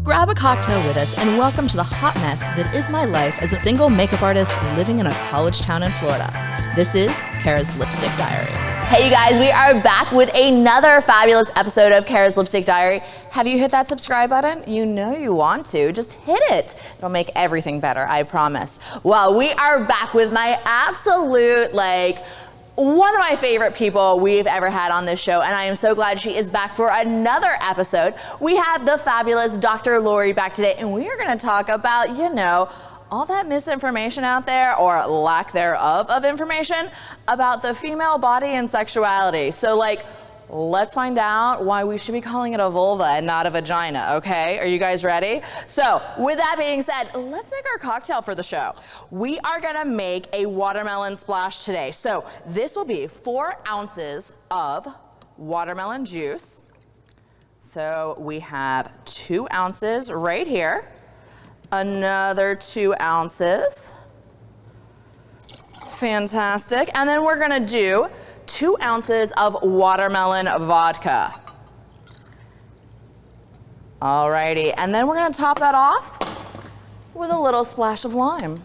Grab a cocktail with us and welcome to the hot mess that is my life as a single makeup artist living in a college town in Florida. This is Kara's Lipstick Diary. Hey you guys, we are back with another fabulous episode of Kara's Lipstick Diary. Have you hit that subscribe button? You know you want to. Just hit it. It'll make everything better, I promise. Well, we are back with my absolute, one of my favorite people we've ever had on this show, and I am so glad she is back for another episode. We have the fabulous Dr. Laurie back today, and we are going to talk about, all that misinformation out there, or lack thereof of information, about the female body and sexuality. So, let's find out why we should be calling it a vulva and not a vagina, okay? Are you guys ready? So, with that being said, let's make our cocktail for the show. We are gonna make a watermelon splash today. So, this will be 4 ounces of watermelon juice. So, we have 2 ounces right here. Another 2 ounces. Fantastic. And then we're gonna do 2 ounces of watermelon vodka. Alrighty, and then we're gonna top that off with a little splash of lime.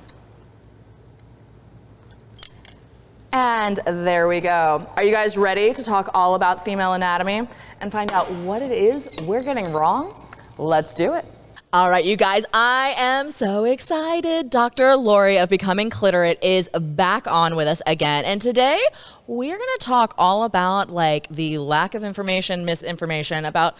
And there we go. Are you guys ready to talk all about female anatomy and find out what it is we're getting wrong? Let's do it. All right, you guys, I am so excited. Dr. Laurie of Becoming Cliterate is back on with us again. And today we're going to talk all about the lack of information, misinformation about,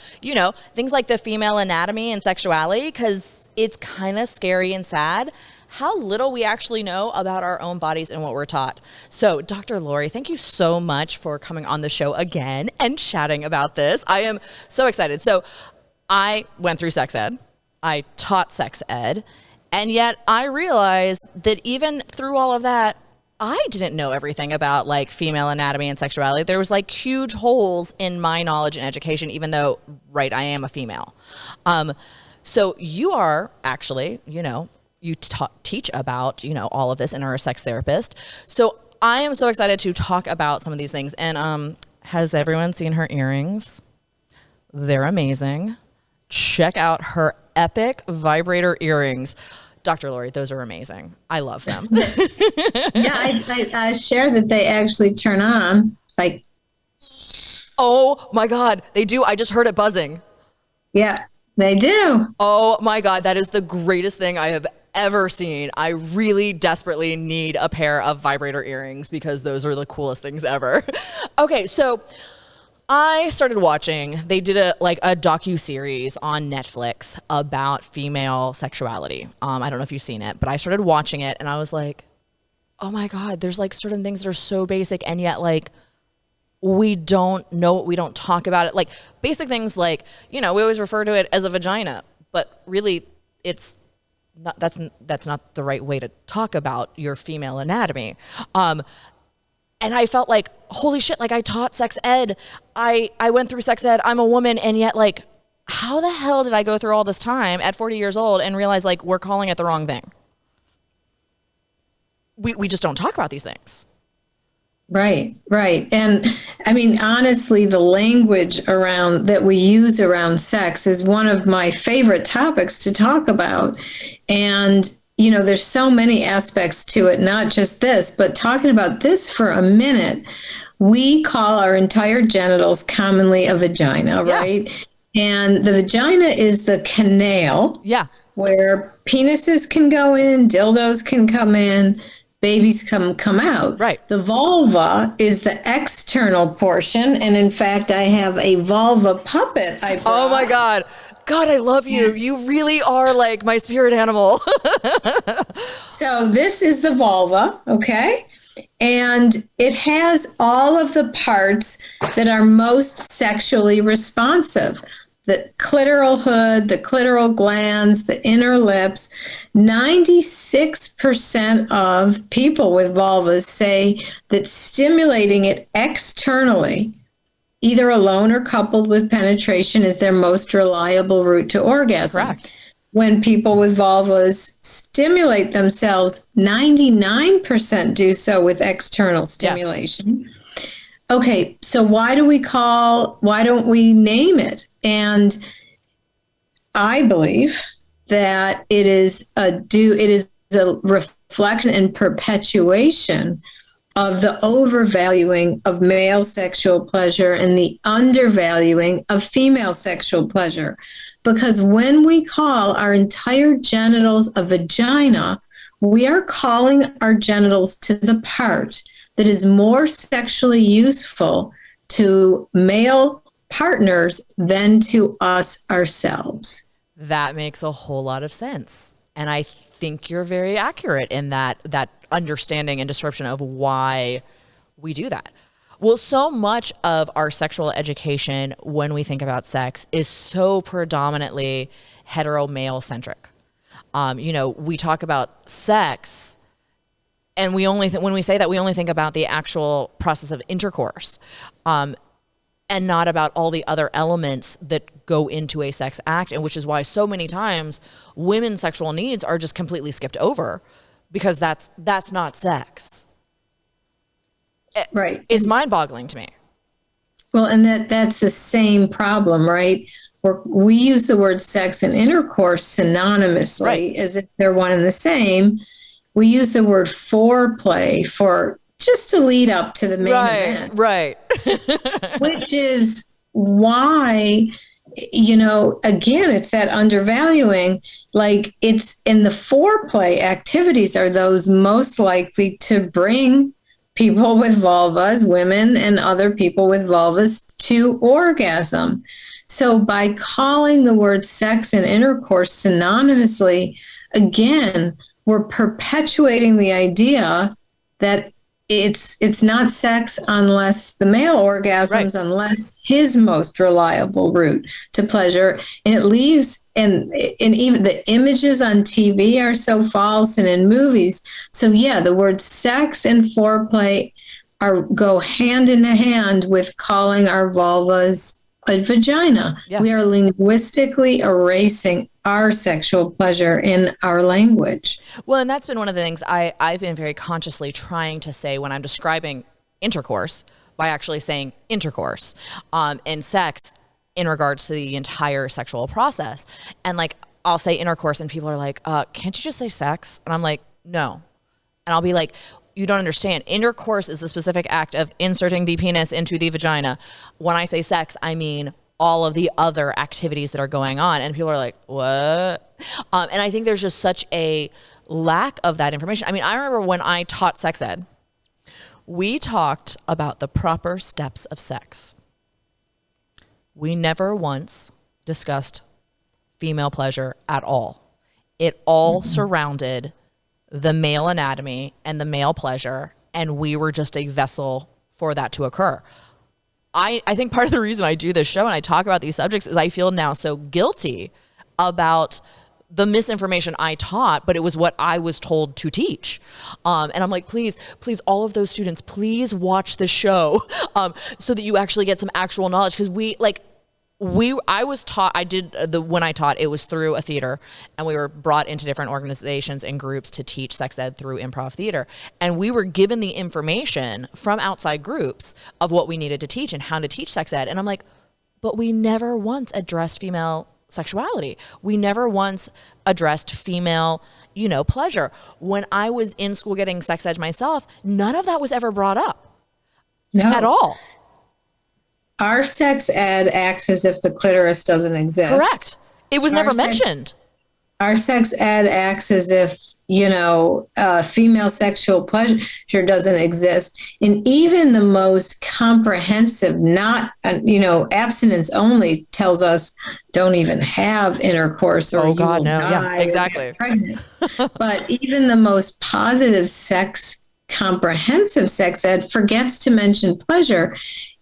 things like the female anatomy and sexuality, because it's kind of scary and sad how little we actually know about our own bodies and what we're taught. So, Dr. Laurie, thank you so much for coming on the show again and chatting about this. I am so excited. So, I went through sex ed. I taught sex ed, and yet I realized that even through all of that, I didn't know everything about female anatomy and sexuality. There was huge holes in my knowledge and education, even though, I am a female. So you are actually, you teach about, all of this and are a sex therapist. So I am so excited to talk about some of these things. And has everyone seen her earrings? They're amazing. Check out her epic vibrator earrings. Dr. Laurie, those are amazing. I love them. Yeah, I share that they actually turn on. Oh my God, they do. I just heard it buzzing. Yeah, they do. Oh my God, that is the greatest thing I have ever seen. I really desperately need a pair of vibrator earrings because those are the coolest things ever. Okay, so I started watching, they did a docu-series on Netflix about female sexuality. I don't know if you've seen it, but I started watching it and I was like, oh my God, there's certain things that are so basic and yet we don't know it, we don't talk about it. Basic things we always refer to it as a vagina, but really it's not, that's not the right way to talk about your female anatomy. And I felt holy shit, I taught sex ed. I went through sex ed. I'm a woman. And yet, how the hell did I go through all this time at 40 years old and realize, we're calling it the wrong thing? We just don't talk about these things. Right. And I mean, honestly, the language that we use around sex is one of my favorite topics to talk about. And there's so many aspects to it, not just this, but talking about this for a minute, we call our entire genitals commonly a vagina, right? And the vagina is the canal where penises can go in, dildos can come in, babies come out. Right. The vulva is the external portion. And in fact, I have a vulva puppet I brought. Oh my God, I love you. You really are my spirit animal. So this is the vulva, okay? And it has all of the parts that are most sexually responsive. The clitoral hood, the clitoral glands, the inner lips. 96% of people with vulvas say that stimulating it externally, either alone or coupled with penetration, is their most reliable route to orgasm. Correct. When people with vulvas stimulate themselves, 99% do so with external stimulation. Yes. Okay, so why don't we name it? And I believe that it is a reflection and perpetuation of the overvaluing of male sexual pleasure and the undervaluing of female sexual pleasure. Because when we call our entire genitals a vagina, we are calling our genitals to the part that is more sexually useful to male partners than to us ourselves. That makes a whole lot of sense. And I think you're very accurate in that understanding and description of why we do that. Well, so much of our sexual education when we think about sex is so predominantly hetero male centric. We talk about sex and we only when we say that, we only think about the actual process of intercourse. And not about all the other elements that go into a sex act, and which is why so many times women's sexual needs are just completely skipped over because that's not sex. Right. It's mind-boggling to me. Well, and that's the same problem, right? We use the word sex and intercourse synonymously, right, as if they're one and the same. We use the word foreplay for just to lead up to the main event. Right. Which is why, again, it's that undervaluing. Like, it's in the foreplay activities are those most likely to bring people with vulvas, women and other people with vulvas, to orgasm. So by calling the word sex and intercourse synonymously, again, we're perpetuating the idea that it's not sex unless the male orgasms, right, unless his most reliable route to pleasure. And it leaves, and even the images on TV are so false and in movies. So yeah, the words sex and foreplay go hand in hand with calling our vulvas a vagina. Yeah. We are linguistically erasing our sexual pleasure in our language. Well, and that's been one of the things I've been very consciously trying to say when I'm describing intercourse, by actually saying intercourse and sex in regards to the entire sexual process. And like, I'll say intercourse and people are like, can't you just say sex? And I'm like, no. And I'll be like, you don't understand. Intercourse is the specific act of inserting the penis into the vagina. When I say sex, I mean all of the other activities that are going on. And people are like, what? And I think there's just such a lack of that information. I mean, I remember when I taught sex ed, we talked about the proper steps of sex. We never once discussed female pleasure at all. It all surrounded the male anatomy and the male pleasure, and we were just a vessel for that to occur. I think part of the reason I do this show and I talk about these subjects is I feel now so guilty about the misinformation I taught, but it was what I was told to teach. And I'm like, please, all of those students, please watch the show so that you actually get some actual knowledge. Because I was taught, when I taught, it was through a theater, and we were brought into different organizations and groups to teach sex ed through improv theater. And we were given the information from outside groups of what we needed to teach and how to teach sex ed. And I'm like, but we never once addressed female sexuality. We never once addressed female, pleasure. When I was in school getting sex ed myself, none of that was ever brought up. No. At all. Our sex ed acts as if the clitoris doesn't exist. Correct. It was never mentioned. Our sex ed acts as if, female sexual pleasure doesn't exist. And even the most comprehensive, not, abstinence only tells us don't even have intercourse or you will die. Yeah, exactly. But even the most positive comprehensive sex ed forgets to mention pleasure.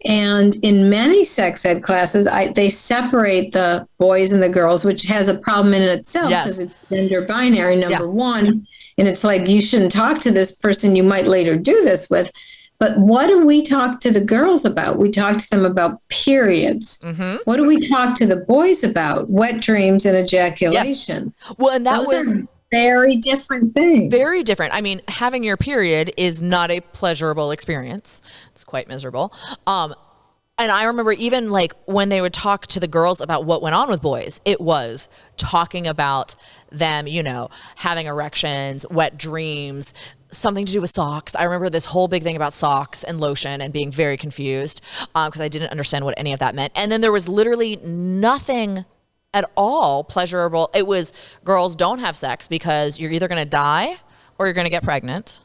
And in many sex ed classes, they separate the boys and the girls, which has a problem in itself because it's gender binary, number one. And it's like, you shouldn't talk to this person you might later do this with. But what do we talk to the girls about? We talk to them about periods. Mm-hmm. What do we talk to the boys about? Wet dreams and ejaculation. Yes. Well, and that was very different things. Very different. I mean, having your period is not a pleasurable experience. It's quite miserable. And And I remember even like when they would talk to the girls about what went on with boys, it was talking about them, you know, having erections, wet dreams, something to do with socks. I remember this whole big thing about socks and lotion and being very confused because I didn't understand what any of that meant. And then there was literally nothing at all pleasurable. It was girls don't have sex because you're either going to die or you're going to get pregnant.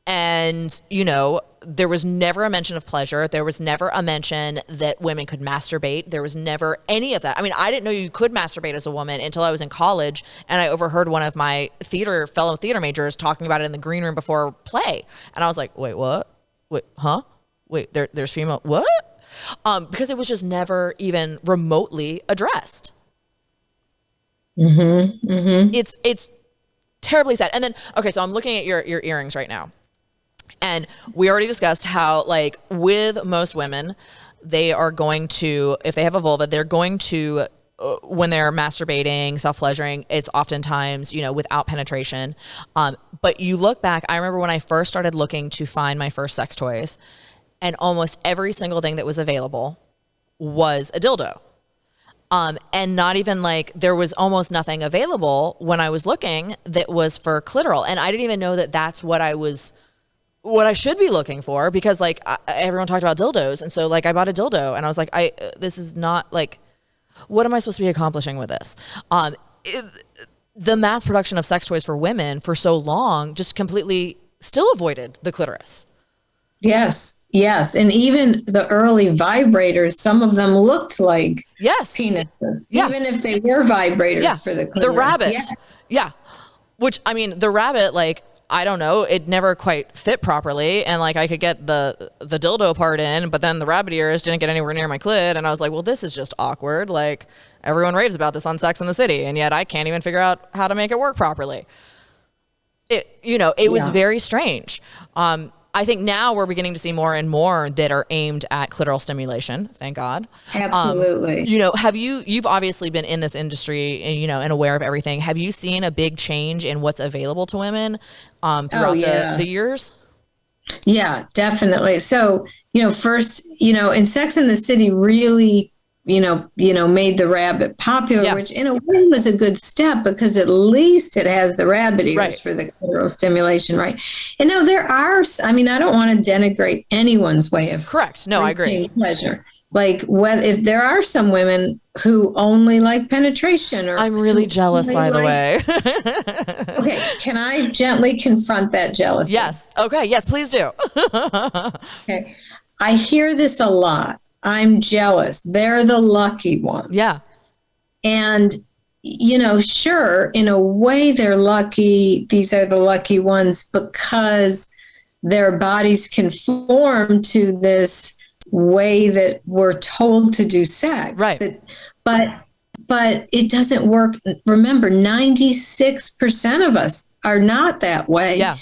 And, you know, there was never a mention of pleasure. There was never a mention that women could masturbate. There was never any of that. I mean, I didn't know you could masturbate as a woman until I was in college, and I overheard one of my fellow theater majors talking about it in the green room before play. And I was like, wait, what? Wait, huh? Wait, there's female, what? Because it was just never even remotely addressed. Mm-hmm. Mm-hmm. It's terribly sad. And then, okay, so I'm looking at your earrings right now. And we already discussed how, like, with most women, they are going to, if they have a vulva, they're going to, when they're masturbating, self-pleasuring, it's oftentimes, you know, without penetration. But you look back, I remember when I first started looking to find my first sex toys, and almost every single thing that was available was a dildo. And not even like, there was almost nothing available when I was looking that was for clitoral. And I didn't even know that that's what I should be looking for, because like everyone talked about dildos. And so like I bought a dildo and I was like, this is not like, what am I supposed to be accomplishing with this? The mass production of sex toys for women for so long just completely still avoided the clitoris. Yes. Yes. And even the early vibrators, some of them looked like penises, even if they were vibrators for the clitoris. The rabbit. Yeah. Which, I mean, the rabbit, like, I don't know, it never quite fit properly. And like I could get the dildo part in, but then the rabbit ears didn't get anywhere near my clit. And I was like, well, this is just awkward. Like everyone raves about this on Sex and the City, and yet I can't even figure out how to make it work properly. It was very strange. I think now we're beginning to see more and more that are aimed at clitoral stimulation. Thank God. Absolutely. You've obviously been in this industry, and aware of everything. Have you seen a big change in what's available to women throughout the years? Yeah, definitely. So, first, in Sex and the City really, made the rabbit popular, which in a way was a good step, because at least it has the rabbit ears for the clitoral stimulation, right? And now there are, I don't want to denigrate anyone's way of I agree. Pleasure. Like, if there are some women who only like penetration, or I'm really jealous, by the way. Okay, can I gently confront that jealousy? Yes. Okay. Yes, please do. Okay, I hear this a lot. I'm jealous. They're the lucky ones. Yeah. And, sure, in a way they're lucky. These are the lucky ones because their bodies conform to this way that we're told to do sex. Right. But it doesn't work. Remember, 96% of us are not that way. Yeah.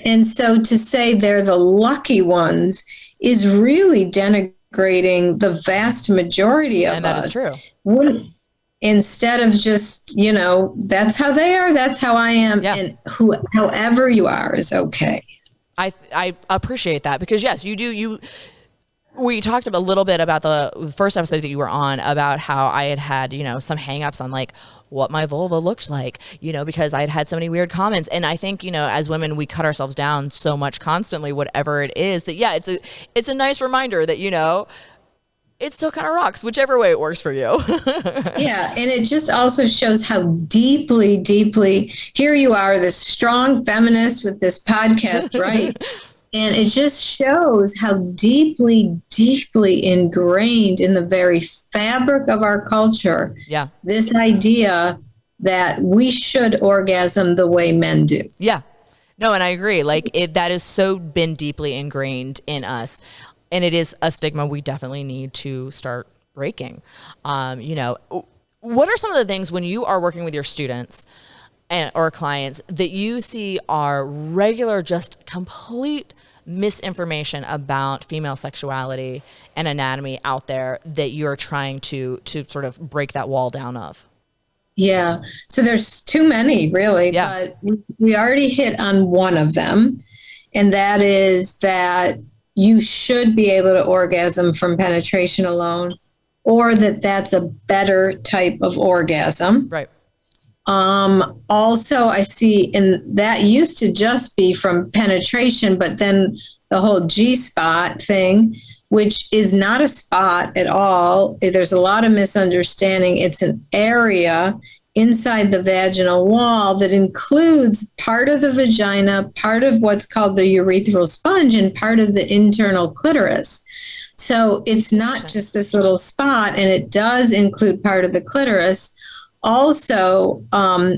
And so to say they're the lucky ones is really denigrating the vast majority of us. And that is true. Instead of just, that's how they are, that's how I am. Yeah. And however you are is okay. I appreciate that, because yes, you do. We talked a little bit about the first episode that you were on, about how I had some hangups on like what my vulva looked like, because I had so many weird comments. And I think, as women, we cut ourselves down so much constantly, whatever it is, that, it's a nice reminder that, it still kind of rocks, whichever way it works for you. Yeah. And it just also shows how deeply, deeply, here you are, this strong feminist with this podcast, right? And it just shows how deeply, deeply ingrained in the very fabric of our culture, this idea that we should orgasm the way men do. Yeah. No, and I agree. Like, that has so been deeply ingrained in us. And it is a stigma we definitely need to start breaking. What are some of the things when you are working with your students or clients that you see are regular, just complete misinformation about female sexuality and anatomy out there that you're trying to sort of break that wall down of? Yeah. So there's too many, really. Yeah. But we already hit on one of them. And that is that, you should be able to orgasm from penetration alone, or that that's a better type of orgasm. Right. Also, I see, and that used to just be from penetration, but then the whole G-spot thing, which is not a spot at all. There's a lot of misunderstanding. It's an area inside the vaginal wall that includes part of the vagina, part of what's called the urethral sponge, and part of the internal clitoris. So it's not just this little spot, and it does include part of the clitoris. Also,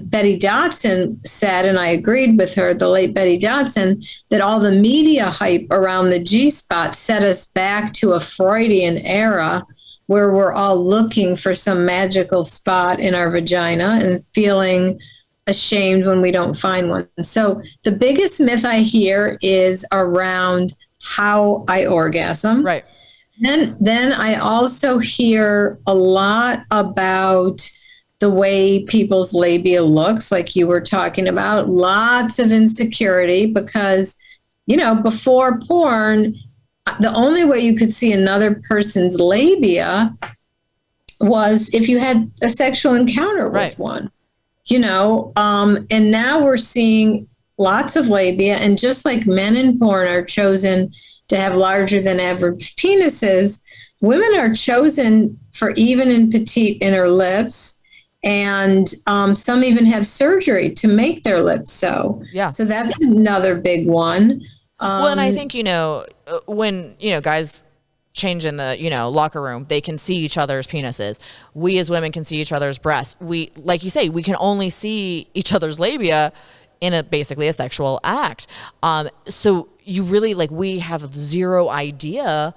Betty Dodson said, and I agreed with her, the late Betty Dodson, that all the media hype around the G-spot set us back to a Freudian era where we're all looking for some magical spot in our vagina and feeling ashamed when we don't find one. So the biggest myth I hear is around how I orgasm. Right. Then I also hear a lot about the way people's labia looks, like you were talking about. Lots of insecurity because, before porn, the only way you could see another person's labia was if you had a sexual encounter with one, and now we're seeing lots of labia. And just like men in porn are chosen to have larger than average penises, women are chosen for even and petite inner lips. And some even have surgery to make their lips so. Yeah. So that's another big one. Well, and I think, when, guys change in the, locker room, they can see each other's penises. We as women can see each other's breasts. We, like you say, we can only see each other's labia in basically a sexual act. So you really, we have zero idea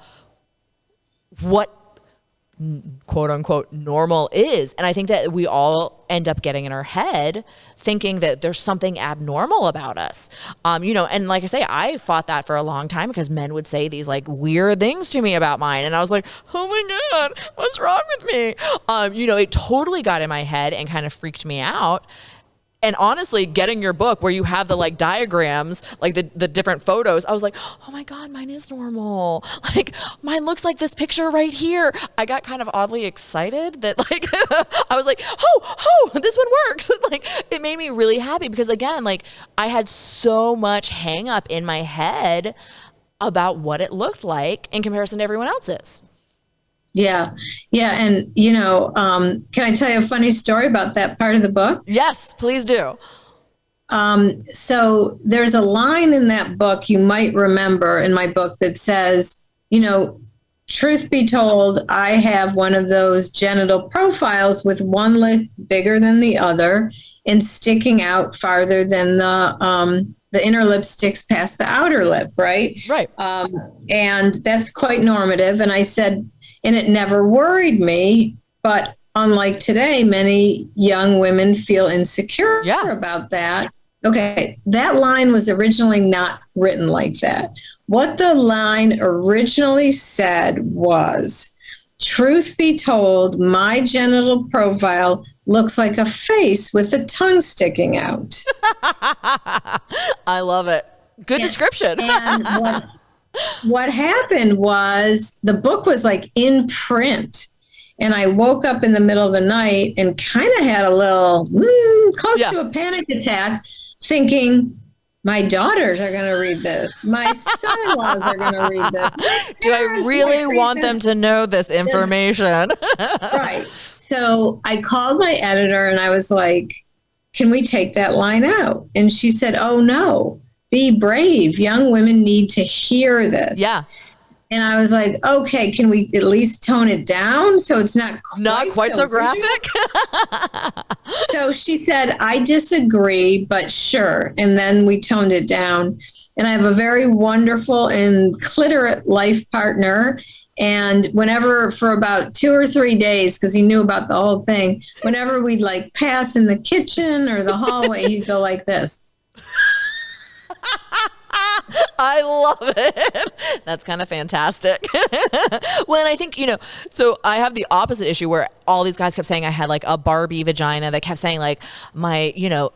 what quote unquote normal is. And I think that we all end up getting in our head thinking that there's something abnormal about us. And like I say, I fought that for a long time because men would say these weird things to me about mine. And I was like, oh my God, what's wrong with me? It totally got in my head and kind of freaked me out. And honestly, getting your book where you have the diagrams, the different photos, I was like, oh my God, mine is normal. Mine looks like this picture right here. I got kind of oddly excited that I was like, oh, this one works. It made me really happy because again, I had so much hang up in my head about what it looked like in comparison to everyone else's. Yeah. And, can I tell you a funny story about that part of the book? Yes, please do. So there's a line in that book you might remember in my book that says, truth be told, I have one of those genital profiles with one lip bigger than the other and sticking out farther than the inner lip sticks past the outer lip, right? Right. And that's quite normative. And I said, and it never worried me, but unlike today, many young women feel insecure about that. Okay, that line was originally not written like that. What the line originally said was, truth be told, my genital profile looks like a face with a tongue sticking out. I love it. Good description. And what happened was the book was in print. And I woke up in the middle of the night and kind of had a little close to a panic attack thinking, my daughters are going to read this. My son-in-laws are going to read this. Do I really want them to know this information? Right. So I called my editor and I was like, can we take that line out? And she said, oh, no. Be brave. Young women need to hear this. Yeah. And I was like, okay, can we at least tone it down so it's not quite so graphic? So she said, I disagree, but sure. And then we toned it down. And I have a very wonderful and cliterate life partner. And whenever, for about 2 or 3 days, because he knew about the whole thing, whenever we'd pass in the kitchen or the hallway, he'd go like this. I love it. That's kind of fantastic. Well, and I think, so I have the opposite issue where all these guys kept saying I had like a Barbie vagina. They kept saying like my,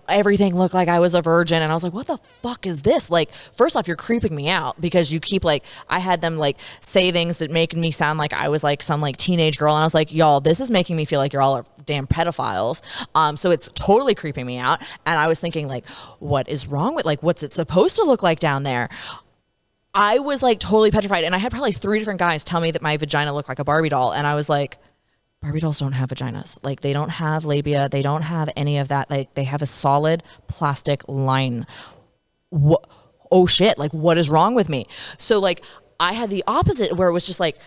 everything looked like I was a virgin. And I was like, what the fuck is this? Like, first off, you're creeping me out because you keep like, I had them like say things that make me sound like I was like some like teenage girl. And I was like, y'all, this is making me feel like you're all damn pedophiles. So it's totally creeping me out. And I was thinking like, what is wrong with, like, what's it supposed to look like down there? I was like totally petrified. And I had probably 3 different guys tell me that my vagina looked like a Barbie doll. And I was like, Barbie dolls don't have vaginas. Like, they don't have labia. They don't have any of that. Like, they have a solid plastic line. What? Oh shit. Like, what is wrong with me? So like, I had the opposite where it was just like,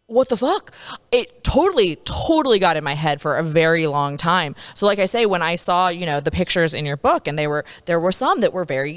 what the fuck? It totally got in my head for a very long time. So like I say, when I saw, the pictures in your book, and there were some that were very,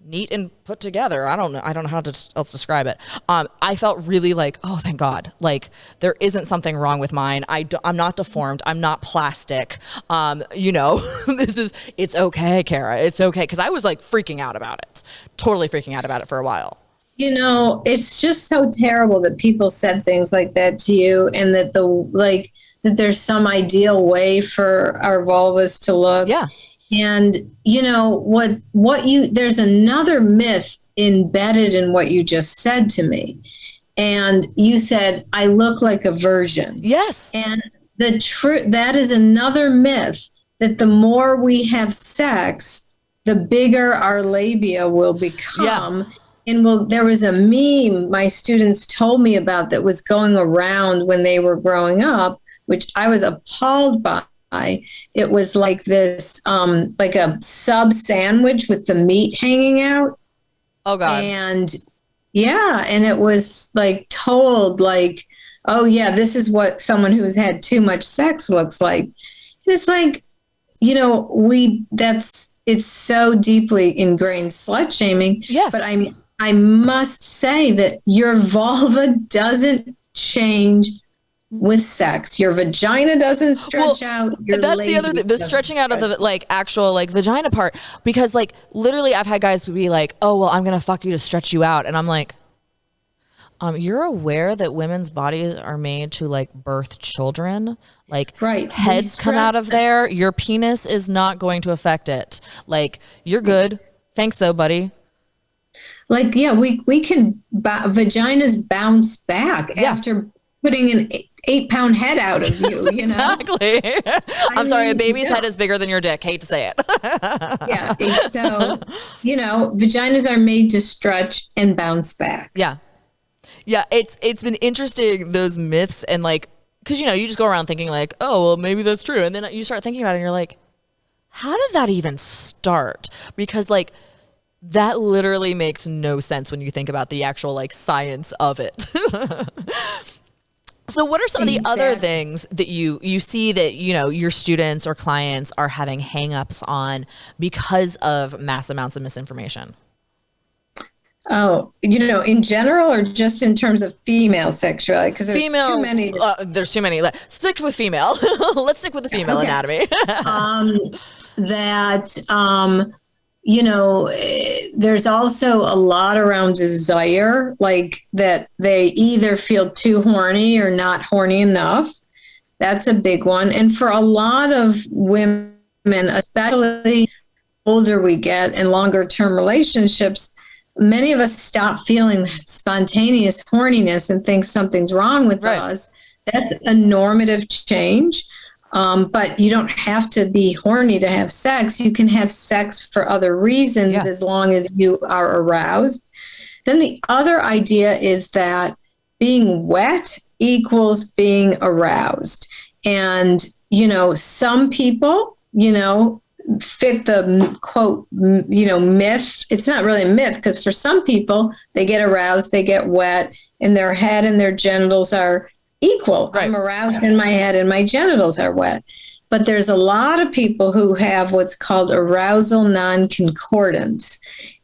neat and put together. I don't know how to else describe it. I felt really like, oh, thank God. Like, there isn't something wrong with mine. I'm not deformed. I'm not plastic. It's okay, Kara. It's okay. Cause I was like freaking out about it. Totally freaking out about it for a while. It's just so terrible that people said things like that to you, and that that there's some ideal way for our vulvas to look. Yeah. And there's another myth embedded in what you just said to me. And you said, I look like a virgin. Yes. And that is another myth, that the more we have sex, the bigger our labia will become. Yeah. And there was a meme my students told me about that was going around when they were growing up, which I was appalled by. It was like this, like a sub sandwich with the meat hanging out. Oh God. And it was like told like, oh yeah, this is what someone who's had too much sex looks like. And it's like, it's so deeply ingrained slut shaming. Yes. But I must say that your vulva doesn't change with sex. Your vagina doesn't stretch out. That's the other thing, the stretching out of the like actual like vagina part, because like literally I've had guys be like, oh, well, I'm going to fuck you to stretch you out. And I'm like, you're aware that women's bodies are made to like birth children, like right. Heads come out of there. Your penis is not going to affect it. Like, you're good. Thanks though, buddy. Like, yeah, we can, vaginas bounce back after putting an 8-pound head out of you, Exactly. I'm sorry, a baby's head is bigger than your dick. Hate to say it. Yeah. So, vaginas are made to stretch and bounce back. Yeah. Yeah. It's been interesting, those myths, and like, cause you just go around thinking like, oh, well, maybe that's true. And then you start thinking about it and you're like, how did that even start? Because like, that literally makes no sense when you think about the actual like science of it. So what are some of the other things that you see that, your students or clients are having hangups on because of mass amounts of misinformation? Oh, in general, or just in terms of female sexuality? Because there's too many. There's too many. Stick with female. Let's stick with the female anatomy. There's also a lot around desire, like that they either feel too horny or not horny enough. That's a big one. And for a lot of women, especially older we get and longer term relationships, many of us stop feeling spontaneous horniness and think something's wrong with us. That's a normative change. But you don't have to be horny to have sex. You can have sex for other reasons as long as you are aroused. Then the other idea is that being wet equals being aroused. And, some people, fit the quote, myth. It's not really a myth, because for some people, they get aroused, they get wet, and their head and their genitals are equal. Right. I'm aroused in my head and my genitals are wet. But there's a lot of people who have what's called arousal non-concordance.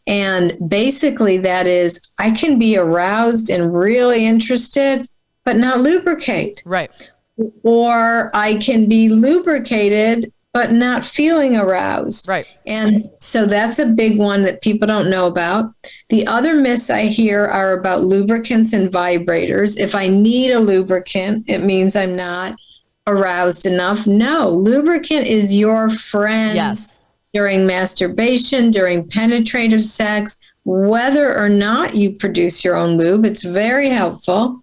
And basically that is, I can be aroused and really interested, but not lubricate. Right. Or I can be lubricated but not feeling aroused. Right. And so that's a big one that people don't know about. The other myths I hear are about lubricants and vibrators. If I need a lubricant, it means I'm not aroused enough. No, lubricant is your friend. Yes. During masturbation, during penetrative sex, whether or not you produce your own lube, it's very helpful.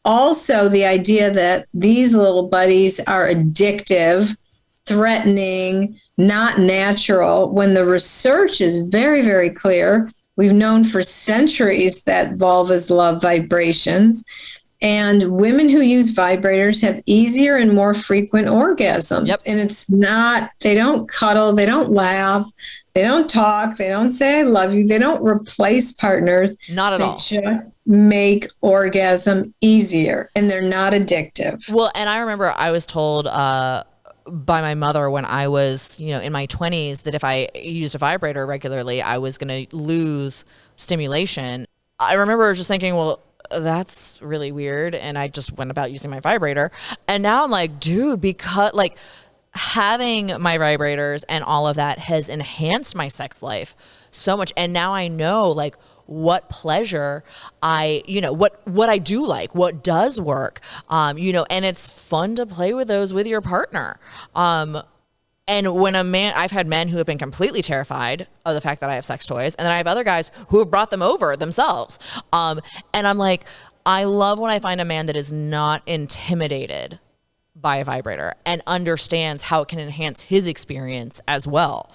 Also, the idea that these little buddies are addictive, threatening, not natural, when the research is very, very clear. We've known for centuries that vulvas love vibrations, and women who use vibrators have easier and more frequent orgasms. Yep. And it's not, they don't cuddle, they don't laugh, they don't talk, they don't say I love you, they don't replace partners. Not at all. They just make orgasm easier, and they're not addictive. Well, and I remember I was told by my mother when I was, in my 20s that if I used a vibrator regularly, I was going to lose stimulation. I remember just thinking, well, that's really weird. And I just went about using my vibrator. And now I'm like, dude, because like having my vibrators and all of that has enhanced my sex life so much. And now I know like what pleasure what I do like, what does work, and it's fun to play with those with your partner. And when I've had men who have been completely terrified of the fact that I have sex toys, and then I have other guys who have brought them over themselves. And I'm like, I love when I find a man that is not intimidated by a vibrator and understands how it can enhance his experience as well.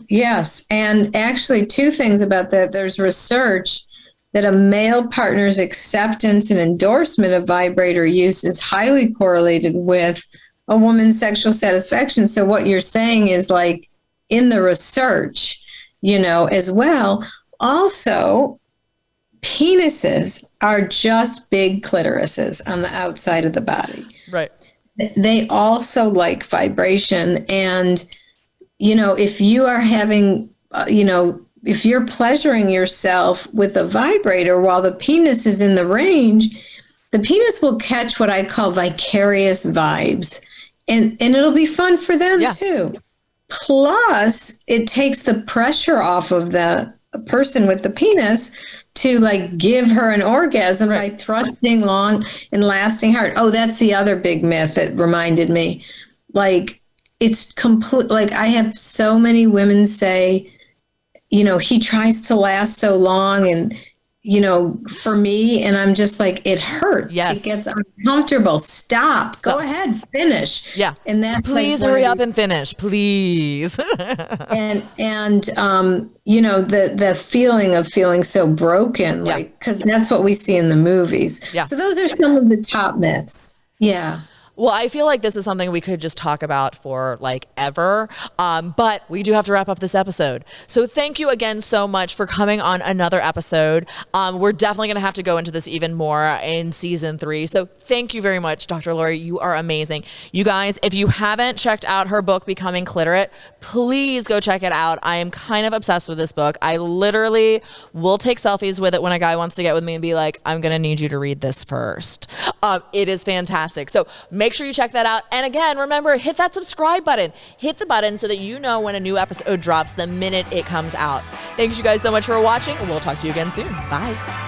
Yes. And actually, two things about that. There's research that a male partner's acceptance and endorsement of vibrator use is highly correlated with a woman's sexual satisfaction. So what you're saying is like in the research, as well. Also, penises are just big clitorises on the outside of the body. Right. They also like vibration. And, if you are having, if you're pleasuring yourself with a vibrator while the penis is in the range, the penis will catch what I call vicarious vibes. And it'll be fun for them too. Plus, it takes the pressure off of the person with the penis to like give her an orgasm by thrusting long and lasting hard. Oh, that's the other big myth that reminded me. Like it's complete. Like I have so many women say, he tries to last so long and, for me, and I'm just like, it hurts. Yes. It gets uncomfortable. Stop. Go ahead. Finish. Yeah. And that's please like hurry up and finish, please. and the feeling of feeling so broken, like, because that's what we see in the movies. Yeah. So those are some of the top myths. Yeah. Well, I feel like this is something we could just talk about for like ever, but we do have to wrap up this episode. So thank you again so much for coming on another episode. We're definitely going to have to go into this even more in season 3. So thank you very much, Dr. Laurie. You are amazing. You guys, if you haven't checked out her book, Becoming Cliterate, please go check it out. I am kind of obsessed with this book. I literally will take selfies with it when a guy wants to get with me and be like, I'm going to need you to read this first. It is fantastic. So make sure you check that out. And again, remember, hit that subscribe button. Hit the button so that you know when a new episode drops the minute it comes out. Thanks you guys so much for watching. We'll talk to you again soon. Bye.